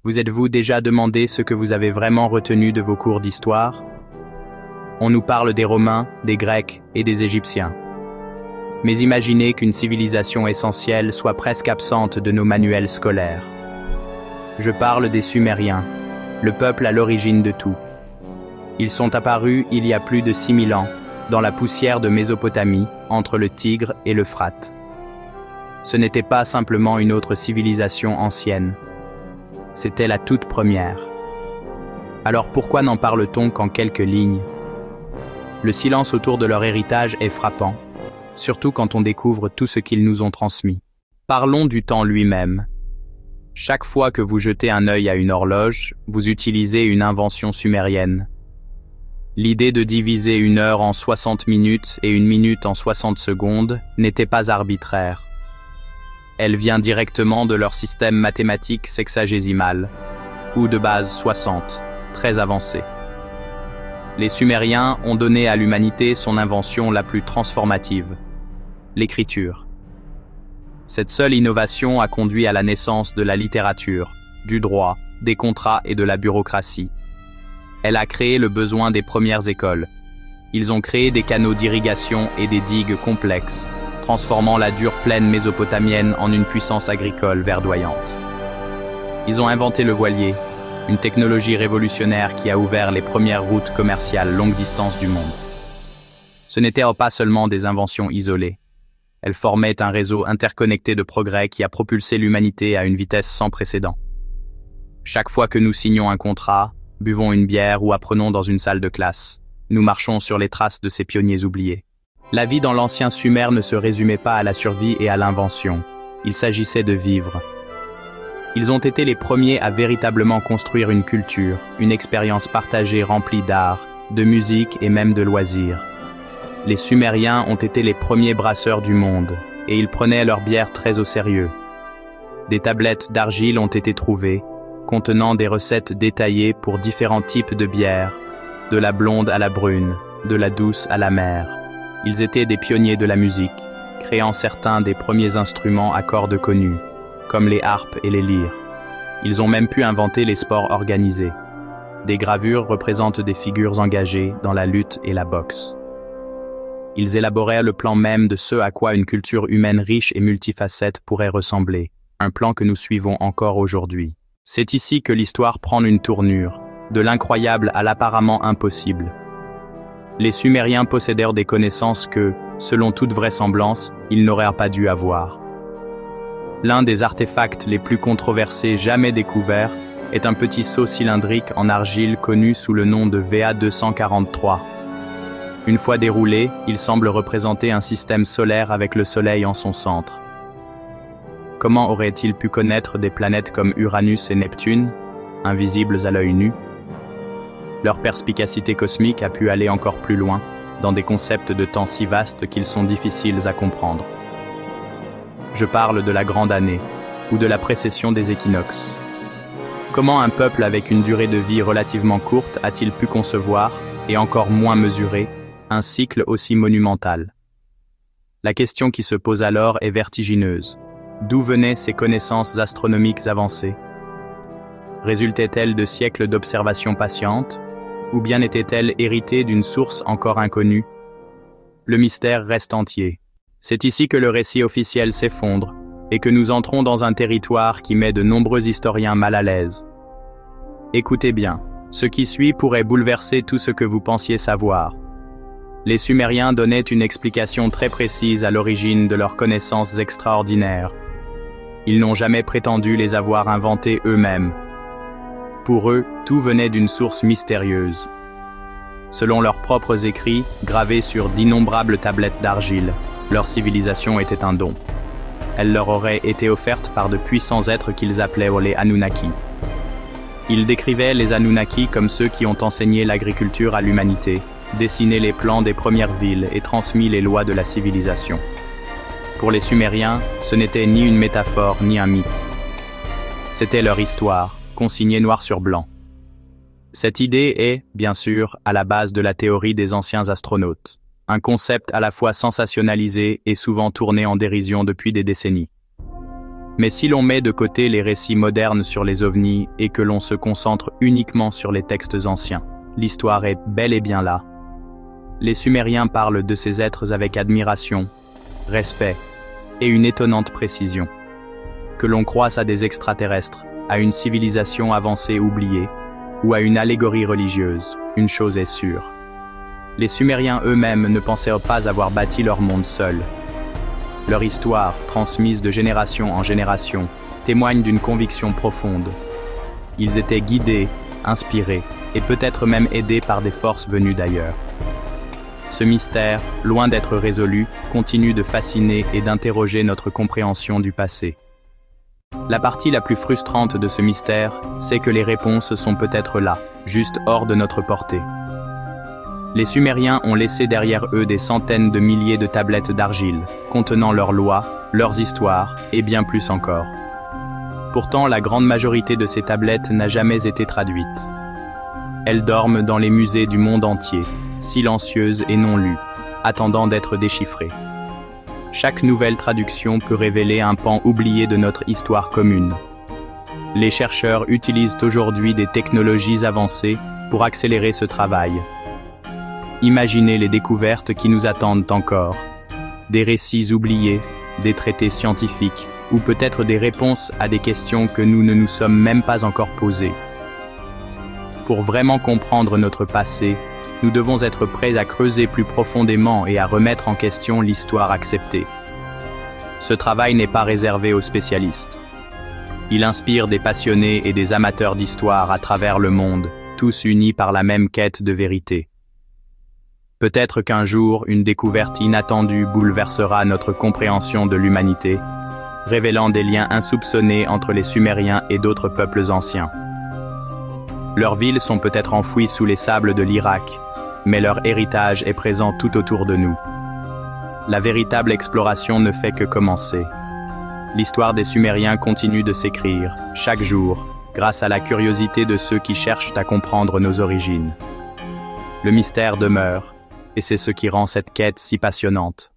Vous êtes-vous déjà demandé ce que vous avez vraiment retenu de vos cours d'histoire? On nous parle des Romains, des Grecs et des Égyptiens. Mais imaginez qu'une civilisation essentielle soit presque absente de nos manuels scolaires. Je parle des Sumériens, le peuple à l'origine de tout. Ils sont apparus il y a plus de 6000 ans, dans la poussière de Mésopotamie, entre le Tigre et l'Euphrate. Ce n'était pas simplement une autre civilisation ancienne. C'était la toute première. Alors pourquoi n'en parle-t-on qu'en quelques lignes? Le silence autour de leur héritage est frappant, surtout quand on découvre tout ce qu'ils nous ont transmis. Parlons du temps lui-même. Chaque fois que vous jetez un œil à une horloge, vous utilisez une invention sumérienne. L'idée de diviser une heure en 60 minutes et une minute en 60 secondes n'était pas arbitraire. Elle vient directement de leur système mathématique sexagésimal, ou de base 60, très avancé. Les Sumériens ont donné à l'humanité son invention la plus transformative, l'écriture. Cette seule innovation a conduit à la naissance de la littérature, du droit, des contrats et de la bureaucratie. Elle a créé le besoin des premières écoles. Ils ont créé des canaux d'irrigation et des digues complexes, transformant la dure plaine mésopotamienne en une puissance agricole verdoyante. Ils ont inventé le voilier, une technologie révolutionnaire qui a ouvert les premières routes commerciales longue distance du monde. Ce n'étaient pas seulement des inventions isolées. Elles formaient un réseau interconnecté de progrès qui a propulsé l'humanité à une vitesse sans précédent. Chaque fois que nous signons un contrat, buvons une bière ou apprenons dans une salle de classe, nous marchons sur les traces de ces pionniers oubliés. La vie dans l'ancien Sumer ne se résumait pas à la survie et à l'invention. Il s'agissait de vivre. Ils ont été les premiers à véritablement construire une culture, une expérience partagée remplie d'art, de musique et même de loisirs. Les Sumériens ont été les premiers brasseurs du monde, et ils prenaient leur bière très au sérieux. Des tablettes d'argile ont été trouvées, contenant des recettes détaillées pour différents types de bières, de la blonde à la brune, de la douce à l'amère. Ils étaient des pionniers de la musique, créant certains des premiers instruments à cordes connus, comme les harpes et les lyres. Ils ont même pu inventer les sports organisés. Des gravures représentent des figures engagées dans la lutte et la boxe. Ils élaboraient le plan même de ce à quoi une culture humaine riche et multifacette pourrait ressembler, un plan que nous suivons encore aujourd'hui. C'est ici que l'histoire prend une tournure, de l'incroyable à l'apparemment impossible. Les Sumériens possédèrent des connaissances que, selon toute vraisemblance, ils n'auraient pas dû avoir. L'un des artefacts les plus controversés jamais découverts est un petit seau cylindrique en argile connu sous le nom de VA243. Une fois déroulé, il semble représenter un système solaire avec le Soleil en son centre. Comment aurait-il pu connaître des planètes comme Uranus et Neptune, invisibles à l'œil nu? Leur perspicacité cosmique a pu aller encore plus loin, dans des concepts de temps si vastes qu'ils sont difficiles à comprendre. Je parle de la grande année, ou de la précession des équinoxes. Comment un peuple avec une durée de vie relativement courte a-t-il pu concevoir, et encore moins mesurer, un cycle aussi monumental? La question qui se pose alors est vertigineuse. D'où venaient ces connaissances astronomiques avancées? Résultaient-elles de siècles d'observations patientes, ou bien étaient-elles héritées d'une source encore inconnue? Le mystère reste entier. C'est ici que le récit officiel s'effondre, et que nous entrons dans un territoire qui met de nombreux historiens mal à l'aise. Écoutez bien, ce qui suit pourrait bouleverser tout ce que vous pensiez savoir. Les Sumériens donnaient une explication très précise à l'origine de leurs connaissances extraordinaires. Ils n'ont jamais prétendu les avoir inventées eux-mêmes. Pour eux, tout venait d'une source mystérieuse. Selon leurs propres écrits, gravés sur d'innombrables tablettes d'argile, leur civilisation était un don. Elle leur aurait été offerte par de puissants êtres qu'ils appelaient les Anunnaki. Ils décrivaient les Anunnaki comme ceux qui ont enseigné l'agriculture à l'humanité, dessiné les plans des premières villes et transmis les lois de la civilisation. Pour les Sumériens, ce n'était ni une métaphore ni un mythe. C'était leur histoire, consignée noir sur blanc. Cette idée est, bien sûr, à la base de la théorie des anciens astronautes. Un concept à la fois sensationnalisé et souvent tourné en dérision depuis des décennies. Mais si l'on met de côté les récits modernes sur les ovnis et que l'on se concentre uniquement sur les textes anciens, l'histoire est bel et bien là. Les Sumériens parlent de ces êtres avec admiration, respect et une étonnante précision. Que l'on croisse à des extraterrestres, à une civilisation avancée oubliée, ou à une allégorie religieuse, une chose est sûre. Les Sumériens eux-mêmes ne pensaient pas avoir bâti leur monde seuls. Leur histoire, transmise de génération en génération, témoigne d'une conviction profonde. Ils étaient guidés, inspirés, et peut-être même aidés par des forces venues d'ailleurs. Ce mystère, loin d'être résolu, continue de fasciner et d'interroger notre compréhension du passé. La partie la plus frustrante de ce mystère, c'est que les réponses sont peut-être là, juste hors de notre portée. Les Sumériens ont laissé derrière eux des centaines de milliers de tablettes d'argile, contenant leurs lois, leurs histoires, et bien plus encore. Pourtant, la grande majorité de ces tablettes n'a jamais été traduite. Elles dorment dans les musées du monde entier, silencieuses et non lues, attendant d'être déchiffrées. Chaque nouvelle traduction peut révéler un pan oublié de notre histoire commune. Les chercheurs utilisent aujourd'hui des technologies avancées pour accélérer ce travail. Imaginez les découvertes qui nous attendent encore. Des récits oubliés, des traités scientifiques, ou peut-être des réponses à des questions que nous ne nous sommes même pas encore posées. Pour vraiment comprendre notre passé, nous devons être prêts à creuser plus profondément et à remettre en question l'histoire acceptée. Ce travail n'est pas réservé aux spécialistes. Il inspire des passionnés et des amateurs d'histoire à travers le monde, tous unis par la même quête de vérité. Peut-être qu'un jour, une découverte inattendue bouleversera notre compréhension de l'humanité, révélant des liens insoupçonnés entre les Sumériens et d'autres peuples anciens. Leurs villes sont peut-être enfouies sous les sables de l'Irak, mais leur héritage est présent tout autour de nous. La véritable exploration ne fait que commencer. L'histoire des Sumériens continue de s'écrire, chaque jour, grâce à la curiosité de ceux qui cherchent à comprendre nos origines. Le mystère demeure, et c'est ce qui rend cette quête si passionnante.